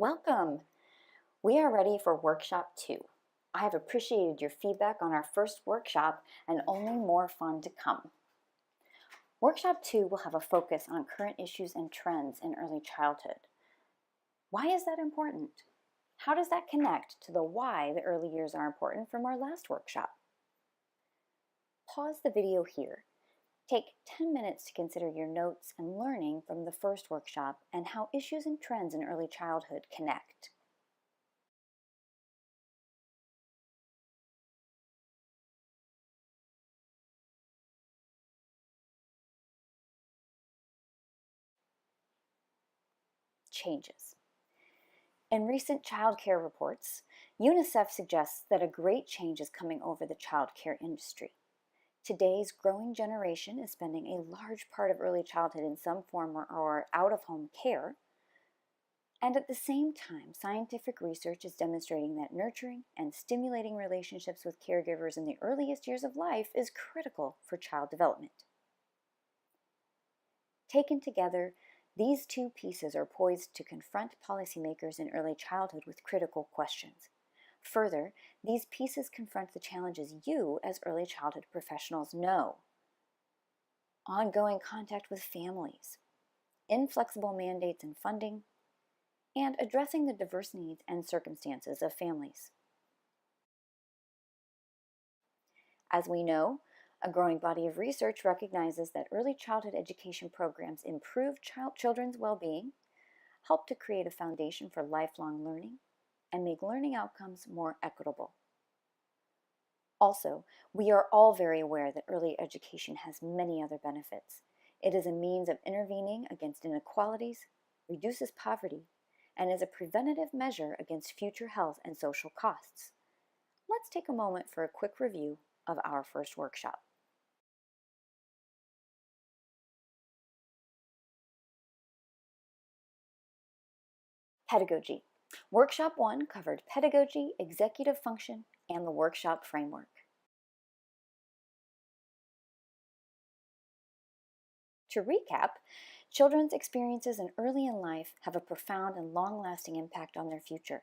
Welcome! We are ready for Workshop 2. I have appreciated your feedback on our first workshop and only more fun to come. Workshop 2 will have a focus on current issues and trends in early childhood. Why is that important? How does that connect to the why the early years are important from our last workshop? Pause the video here. Take 10 minutes to consider your notes and learning from the first workshop and how issues and trends in early childhood connect. Changes. In recent child care reports, UNICEF suggests that a great change is coming over the child care industry. Today's growing generation is spending a large part of early childhood in some form or out-of-home care. And at the same time, scientific research is demonstrating that nurturing and stimulating relationships with caregivers in the earliest years of life is critical for child development. Taken together, these two pieces are poised to confront policymakers in early childhood with critical questions. Further, these pieces confront the challenges you, as early childhood professionals, know. Ongoing contact with families, inflexible mandates and funding, and addressing the diverse needs and circumstances of families. As we know, a growing body of research recognizes that early childhood education programs improve children's well-being, help to create a foundation for lifelong learning, and make learning outcomes more equitable. Also, we are all very aware that early education has many other benefits. It is a means of intervening against inequalities, reduces poverty, and is a preventative measure against future health and social costs. Let's take a moment for a quick review of our first workshop. Pedagogy. Workshop 1 covered pedagogy, executive function, and the workshop framework. To recap, children's experiences early in life have a profound and long-lasting impact on their future.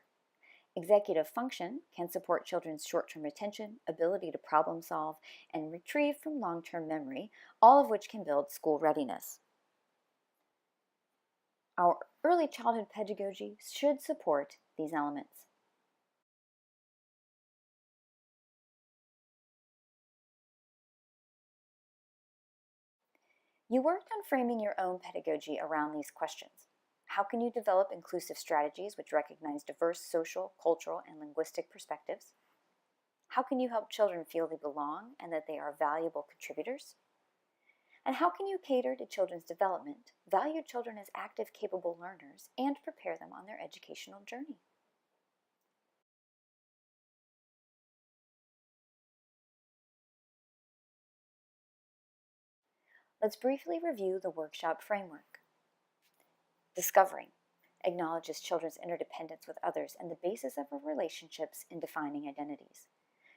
Executive function can support children's short-term attention, ability to problem solve, and retrieve from long-term memory, all of which can build school readiness. Our early childhood pedagogy should support these elements. You worked on framing your own pedagogy around these questions. How can you develop inclusive strategies which recognize diverse social, cultural, and linguistic perspectives? How can you help children feel they belong and that they are valuable contributors? And how can you cater to children's development, value children as active, capable learners, and prepare them on their educational journey? Let's briefly review the workshop framework. Discovering acknowledges children's interdependence with others and the basis of our relationships in defining identities.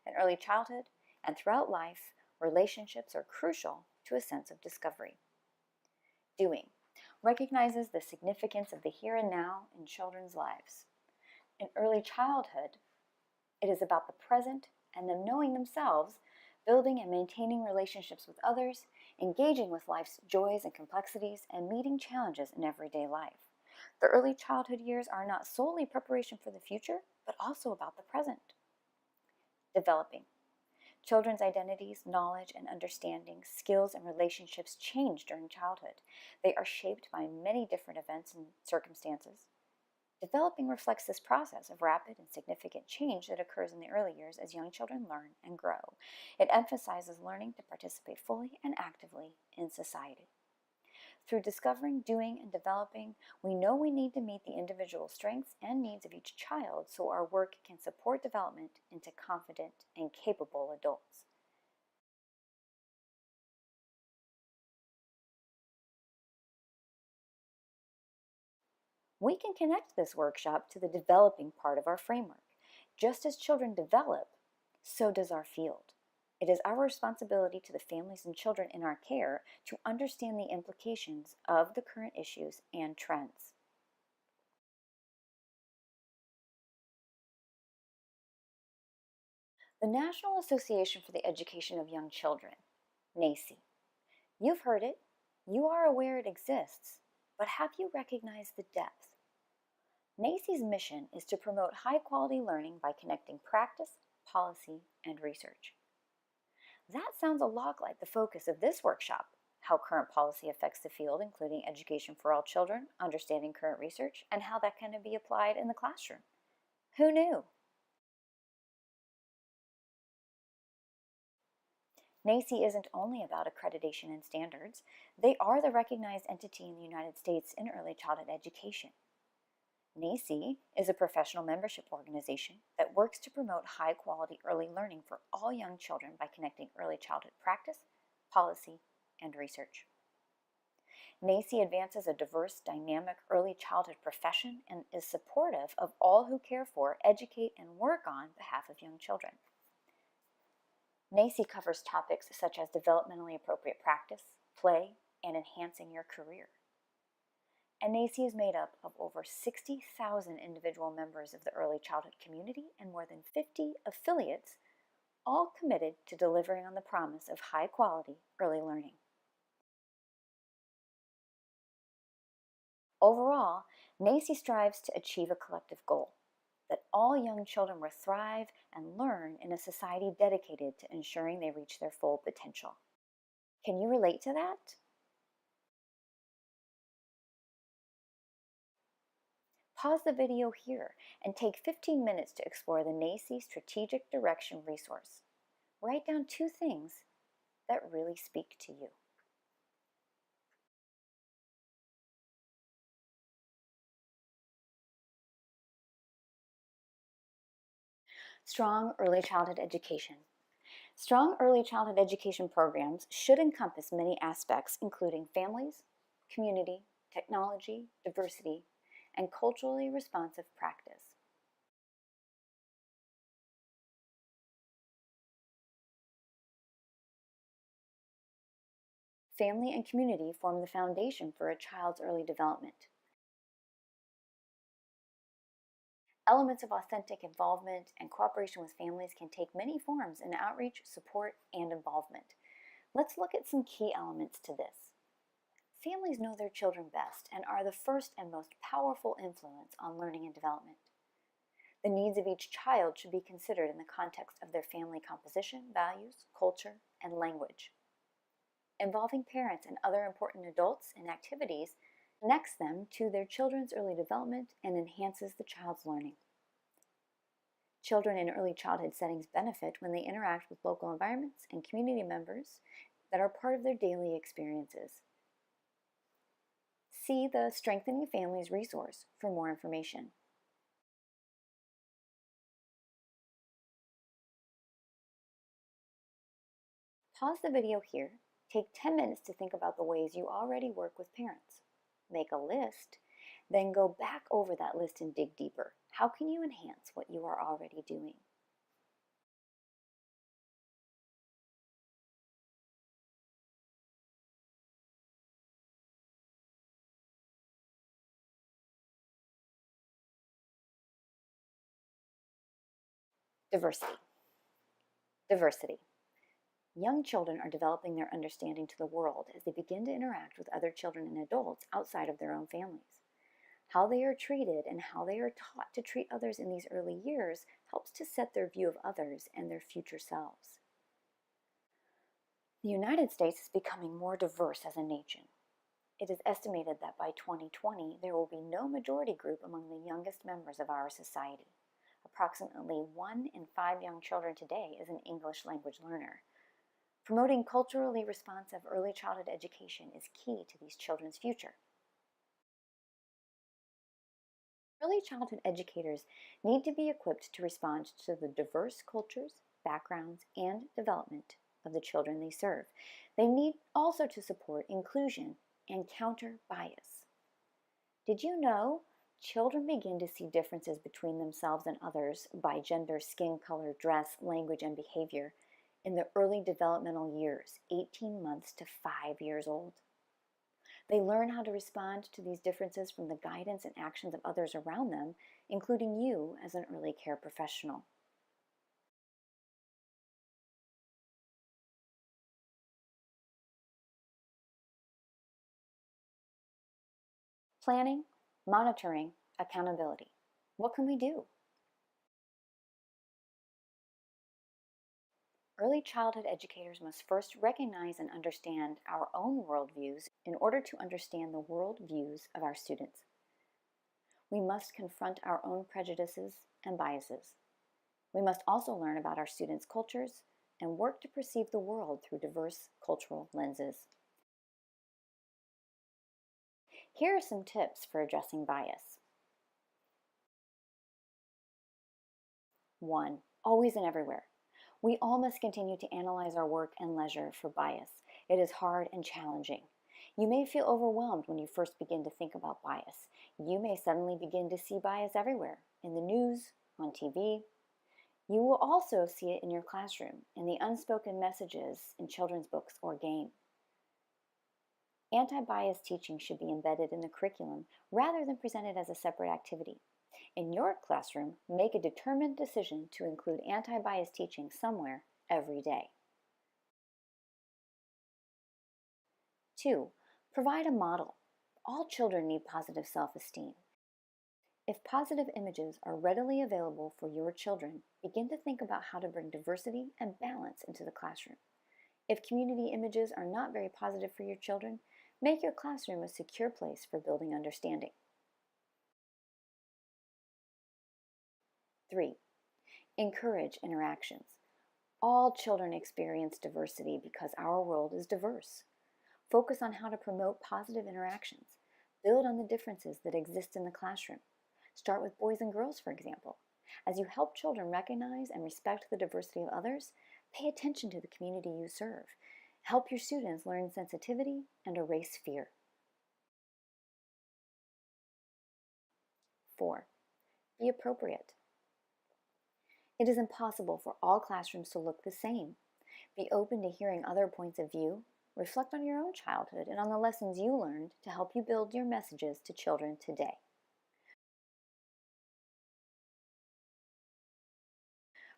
In early childhood and throughout life, relationships are crucial to a sense of discovery. Doing recognizes the significance of the here and now in children's lives. In early childhood, it is about the present and them knowing themselves, building and maintaining relationships with others, engaging with life's joys and complexities, and meeting challenges in everyday life. The early childhood years are not solely preparation for the future, but also about the present. Developing. Children's identities, knowledge, and understanding, skills, and relationships change during childhood. They are shaped by many different events and circumstances. Developing reflects this process of rapid and significant change that occurs in the early years as young children learn and grow. It emphasizes learning to participate fully and actively in society. Through discovering, doing, and developing, we know we need to meet the individual strengths and needs of each child so our work can support development into confident and capable adults. We can connect this workshop to the developing part of our framework. Just as children develop, so does our field. It is our responsibility to the families and children in our care to understand the implications of the current issues and trends. The National Association for the Education of Young Children, NAEYC. You've heard it, you are aware it exists, but have you recognized the depth? NAEYC's mission is to promote high-quality learning by connecting practice, policy, and research. That sounds a lot like the focus of this workshop: how current policy affects the field, including education for all children, understanding current research, and how that can be applied in the classroom. Who knew? NAEYC isn't only about accreditation and standards. They are the recognized entity in the United States in early childhood education. NAEYC is a professional membership organization that works to promote high-quality early learning for all young children by connecting early childhood practice, policy, and research. NAEYC advances a diverse, dynamic early childhood profession and is supportive of all who care for, educate, and work on behalf of young children. NAEYC covers topics such as developmentally appropriate practice, play, and enhancing your career. And NAEYC is made up of over 60,000 individual members of the early childhood community and more than 50 affiliates, all committed to delivering on the promise of high-quality early learning. Overall, NAEYC strives to achieve a collective goal: that all young children will thrive and learn in a society dedicated to ensuring they reach their full potential. Can you relate to that? Pause the video here and take 15 minutes to explore the NAEYC Strategic Direction resource. Write down 2 things that really speak to you. Strong early childhood education. Strong early childhood education programs should encompass many aspects, including families, community, technology, diversity, and culturally responsive practice. Family and community form the foundation for a child's early development. Elements of authentic involvement and cooperation with families can take many forms in outreach, support, and involvement. Let's look at some key elements to this. Families know their children best and are the first and most powerful influence on learning and development. The needs of each child should be considered in the context of their family composition, values, culture, and language. Involving parents and other important adults in activities connects them to their children's early development and enhances the child's learning. Children in early childhood settings benefit when they interact with local environments and community members that are part of their daily experiences. See the Strengthening Families resource for more information. Pause the video here, take 10 minutes to think about the ways you already work with parents. Make a list, then go back over that list and dig deeper. How can you enhance what you are already doing? Diversity. Diversity. Young children are developing their understanding to the world as they begin to interact with other children and adults outside of their own families. How they are treated and how they are taught to treat others in these early years helps to set their view of others and their future selves. The United States is becoming more diverse as a nation. It is estimated that by 2020, there will be no majority group among the youngest members of our society. Approximately 1 in 5 young children today is an English language learner. Promoting culturally responsive early childhood education is key to these children's future. Early childhood educators need to be equipped to respond to the diverse cultures, backgrounds, and development of the children they serve. They need also to support inclusion and counter bias. Did you know children begin to see differences between themselves and others by gender, skin color, dress, language, and behavior in the early developmental years, 18 months to 5 years old? They learn how to respond to these differences from the guidance and actions of others around them, including you as an early care professional. Planning, monitoring, accountability. What can we do? Early childhood educators must first recognize and understand our own worldviews in order to understand the worldviews of our students. We must confront our own prejudices and biases. We must also learn about our students' cultures and work to perceive the world through diverse cultural lenses. Here are some tips for addressing bias. 1. Always and everywhere. We all must continue to analyze our work and leisure for bias. It is hard and challenging. You may feel overwhelmed when you first begin to think about bias. You may suddenly begin to see bias everywhere, in the news, on TV. You will also see it in your classroom, in the unspoken messages in children's books or game. Anti-bias teaching should be embedded in the curriculum rather than presented as a separate activity. In your classroom, make a determined decision to include anti-bias teaching somewhere every day. 2. Provide a model. All children need positive self-esteem. If positive images are readily available for your children, begin to think about how to bring diversity and balance into the classroom. If community images are not very positive for your children, make your classroom a secure place for building understanding. 3. Encourage interactions. All children experience diversity because our world is diverse. Focus on how to promote positive interactions. Build on the differences that exist in the classroom. Start with boys and girls, for example. As you help children recognize and respect the diversity of others, pay attention to the community you serve. Help your students learn sensitivity and erase fear. 4. Be appropriate. It is impossible for all classrooms to look the same. Be open to hearing other points of view. Reflect on your own childhood and on the lessons you learned to help you build your messages to children today.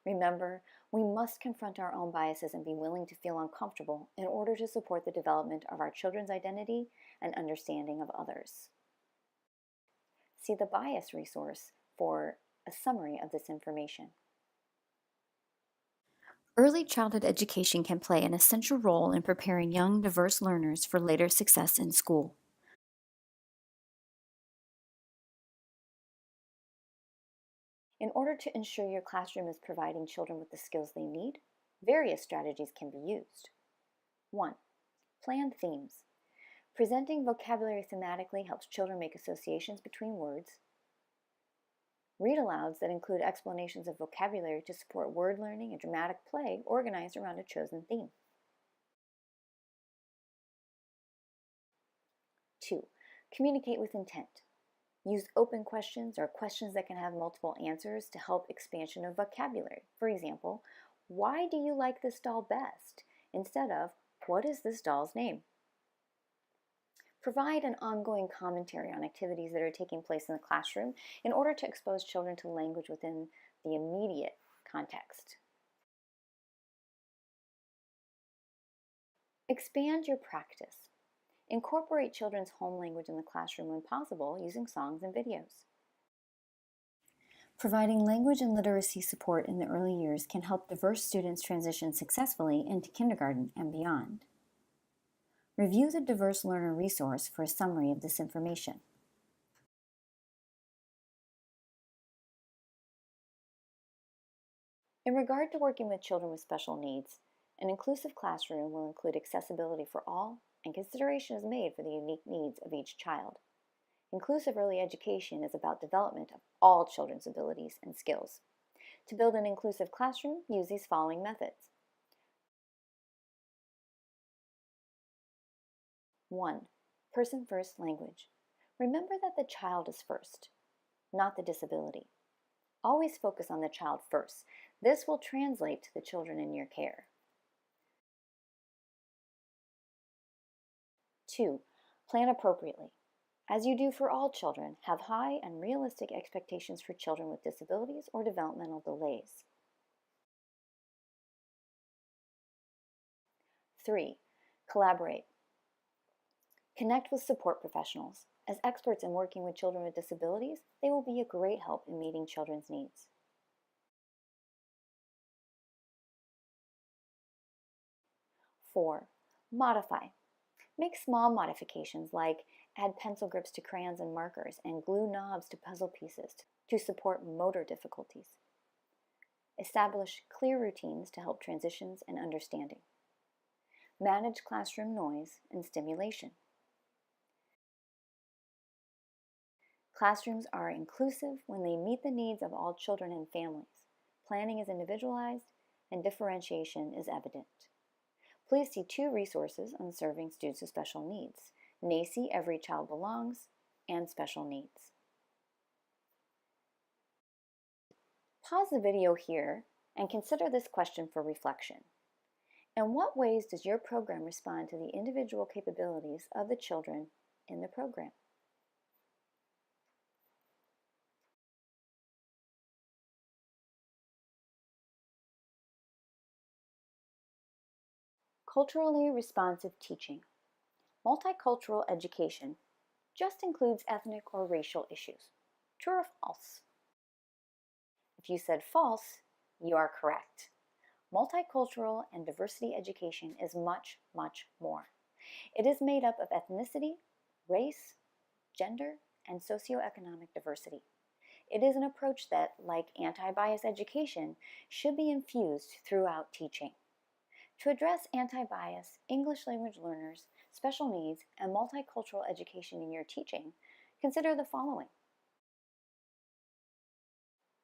Remember, we must confront our own biases and be willing to feel uncomfortable in order to support the development of our children's identity and understanding of others. See the bias resource for a summary of this information. Early childhood education can play an essential role in preparing young, diverse learners for later success in school. In order to ensure your classroom is providing children with the skills they need, various strategies can be used. 1. Planned themes. Presenting vocabulary thematically helps children make associations between words. Read-alouds that include explanations of vocabulary to support word learning and dramatic play organized around a chosen theme. 2. Communicate with intent. Use open questions or questions that can have multiple answers to help expansion of vocabulary. For example, why do you like this doll best? Instead of, what is this doll's name? Provide an ongoing commentary on activities that are taking place in the classroom in order to expose children to language within the immediate context. Expand your practice. Incorporate children's home language in the classroom when possible using songs and videos. Providing language and literacy support in the early years can help diverse students transition successfully into kindergarten and beyond. Review the Diverse Learner resource for a summary of this information. In regard to working with children with special needs, an inclusive classroom will include accessibility for all, and consideration is made for the unique needs of each child. Inclusive early education is about development of all children's abilities and skills. To build an inclusive classroom, use these following methods. 1. Person-first language. Remember that the child is first, not the disability. Always focus on the child first. This will translate to the children in your care. 2. Plan appropriately. As you do for all children, have high and realistic expectations for children with disabilities or developmental delays. 3. Collaborate. Connect with support professionals. As experts in working with children with disabilities, they will be a great help in meeting children's needs. 4. Modify. Make small modifications like add pencil grips to crayons and markers and glue knobs to puzzle pieces to support motor difficulties. Establish clear routines to help transitions and understanding. Manage classroom noise and stimulation. Classrooms are inclusive when they meet the needs of all children and families. Planning is individualized and differentiation is evident. Please see 2 resources on serving students with special needs: NAEYC Every Child Belongs and Special Needs. Pause the video here and consider this question for reflection. In what ways does your program respond to the individual capabilities of the children in the program? Culturally responsive teaching. Multicultural education just includes ethnic or racial issues. True or false? If you said false, you are correct. Multicultural and diversity education is much, much more. It is made up of ethnicity, race, gender, and socioeconomic diversity. It is an approach that, like anti-bias education, should be infused throughout teaching. To address anti-bias, English language learners, special needs, and multicultural education in your teaching, consider the following.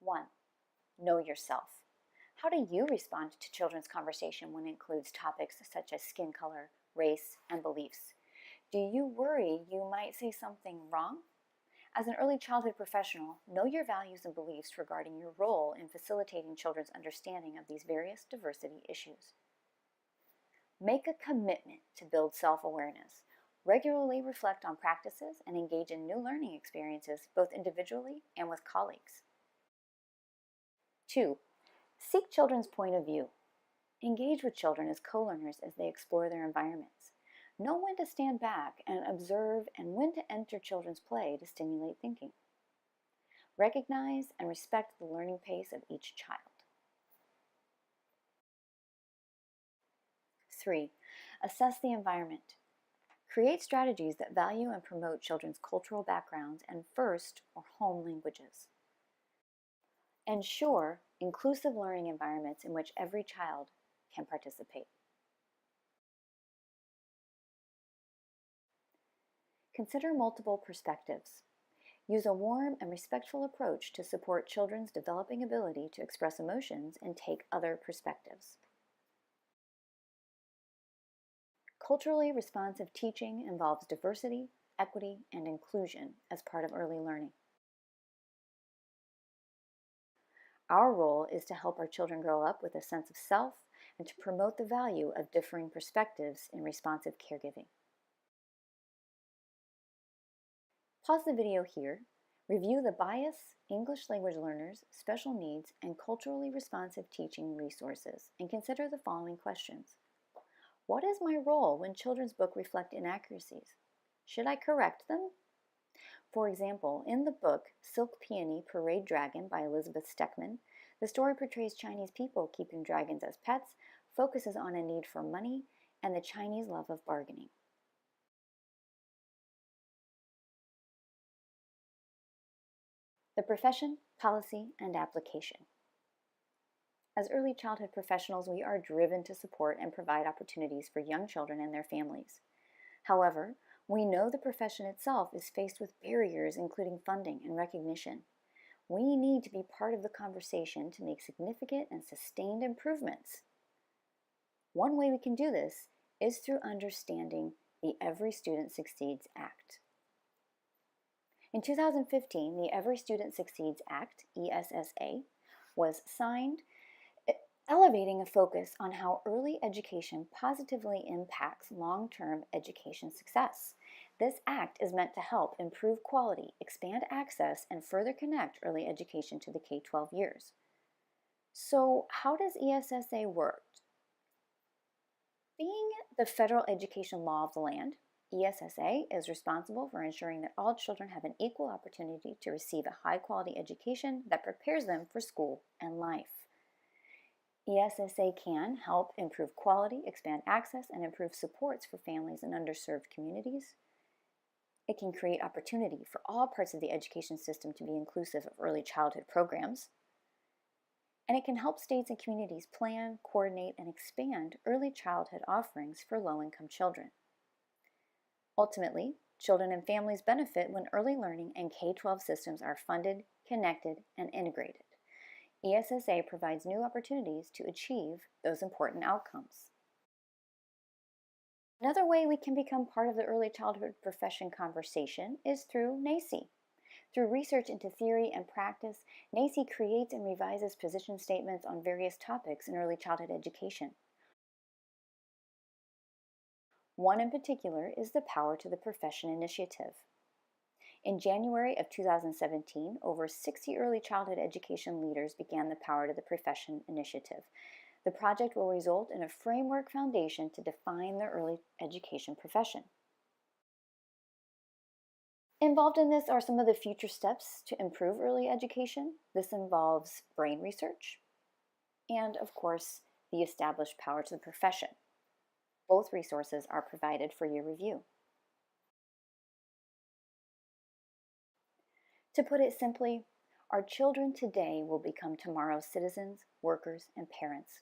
1. Know yourself. How do you respond to children's conversation when it includes topics such as skin color, race, and beliefs? Do you worry you might say something wrong? As an early childhood professional, know your values and beliefs regarding your role in facilitating children's understanding of these various diversity issues. Make a commitment to build self-awareness. Regularly reflect on practices and engage in new learning experiences, both individually and with colleagues. 2. Seek children's point of view. Engage with children as co-learners as they explore their environments. Know when to stand back and observe and when to enter children's play to stimulate thinking. Recognize and respect the learning pace of each child. 3. Assess the environment. Create strategies that value and promote children's cultural backgrounds and first or home languages. Ensure inclusive learning environments in which every child can participate. Consider multiple perspectives. Use a warm and respectful approach to support children's developing ability to express emotions and take other perspectives. Culturally responsive teaching involves diversity, equity, and inclusion as part of early learning. Our role is to help our children grow up with a sense of self and to promote the value of differing perspectives in responsive caregiving. Pause the video here, review the BIAS, English language learners, special needs, and culturally responsive teaching resources, and consider the following questions. What is my role when children's books reflect inaccuracies? Should I correct them? For example, in the book Silk Peony Parade Dragon by Elizabeth Steckman, the story portrays Chinese people keeping dragons as pets, focuses on a need for money, and the Chinese love of bargaining. The profession, policy, and application. As early childhood professionals, we are driven to support and provide opportunities for young children and their families. However, we know the profession itself is faced with barriers, including funding and recognition. We need to be part of the conversation to make significant and sustained improvements. One way we can do this is through understanding the Every Student Succeeds Act. In 2015, the Every Student Succeeds Act, ESSA, was signed, elevating a focus on how early education positively impacts long-term education success. This act is meant to help improve quality, expand access, and further connect early education to the K-12 years. So, how does ESSA work? Being the federal education law of the land, ESSA is responsible for ensuring that all children have an equal opportunity to receive a high-quality education that prepares them for school and life. ESSA can help improve quality, expand access, and improve supports for families in underserved communities. It can create opportunity for all parts of the education system to be inclusive of early childhood programs. And it can help states and communities plan, coordinate, and expand early childhood offerings for low-income children. Ultimately, children and families benefit when early learning and K-12 systems are funded, connected, and integrated. ESSA provides new opportunities to achieve those important outcomes. Another way we can become part of the early childhood profession conversation is through NAEYC. Through research into theory and practice, NAEYC creates and revises position statements on various topics in early childhood education. One in particular is the Power to the Profession initiative. In January of 2017, over 60 early childhood education leaders began the Power to the Profession initiative. The project will result in a framework foundation to define the early education profession. Involved in this are some of the future steps to improve early education. This involves brain research and, of course, the established Power to the Profession. Both resources are provided for your review. To put it simply, our children today will become tomorrow's citizens, workers, and parents.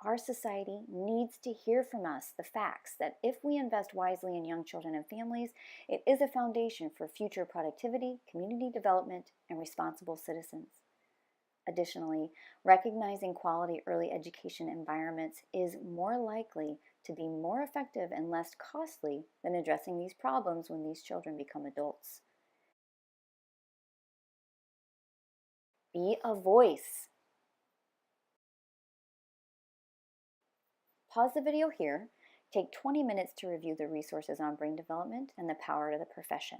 Our society needs to hear from us the facts that if we invest wisely in young children and families, it is a foundation for future productivity, community development, and responsible citizens. Additionally, recognizing quality early education environments is more likely to be more effective and less costly than addressing these problems when these children become adults. Be a voice. Pause the video here. Take 20 minutes to review the resources on brain development and the power to the profession.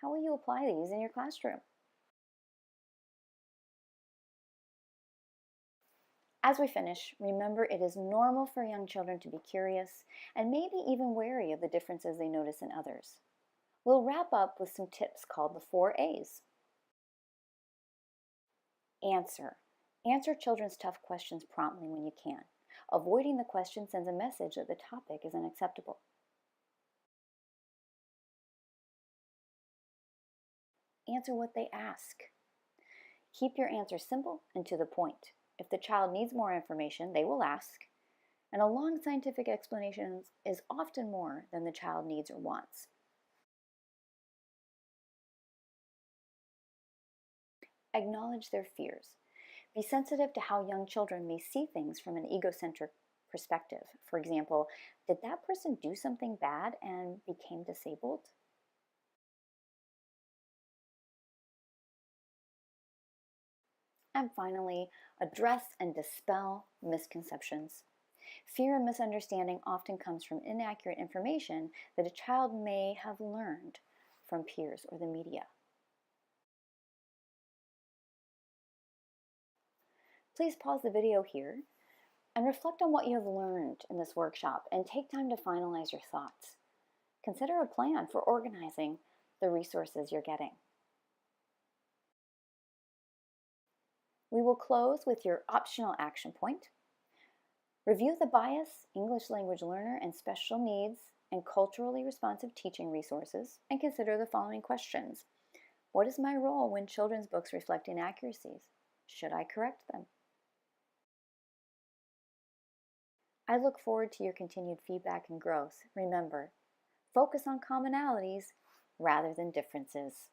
How will you apply these in your classroom? As we finish, remember it is normal for young children to be curious and maybe even wary of the differences they notice in others. We'll wrap up with some tips called the 4 A's. Answer. Answer children's tough questions promptly when you can. Avoiding the question sends a message that the topic is unacceptable. Answer what they ask. Keep your answer simple and to the point. If the child needs more information, they will ask, and a long scientific explanation is often more than the child needs or wants. Acknowledge their fears. Be sensitive to how young children may see things from an egocentric perspective. For example, did that person do something bad and became disabled? And finally, address and dispel misconceptions. Fear and misunderstanding often comes from inaccurate information that a child may have learned from peers or the media. Please pause the video here and reflect on what you have learned in this workshop and take time to finalize your thoughts. Consider a plan for organizing the resources you're getting. We will close with your optional action point. Review the bias, English language learner, and special needs and culturally responsive teaching resources and consider the following questions. What is my role when children's books reflect inaccuracies? Should I correct them? I look forward to your continued feedback and growth. Remember, focus on commonalities rather than differences.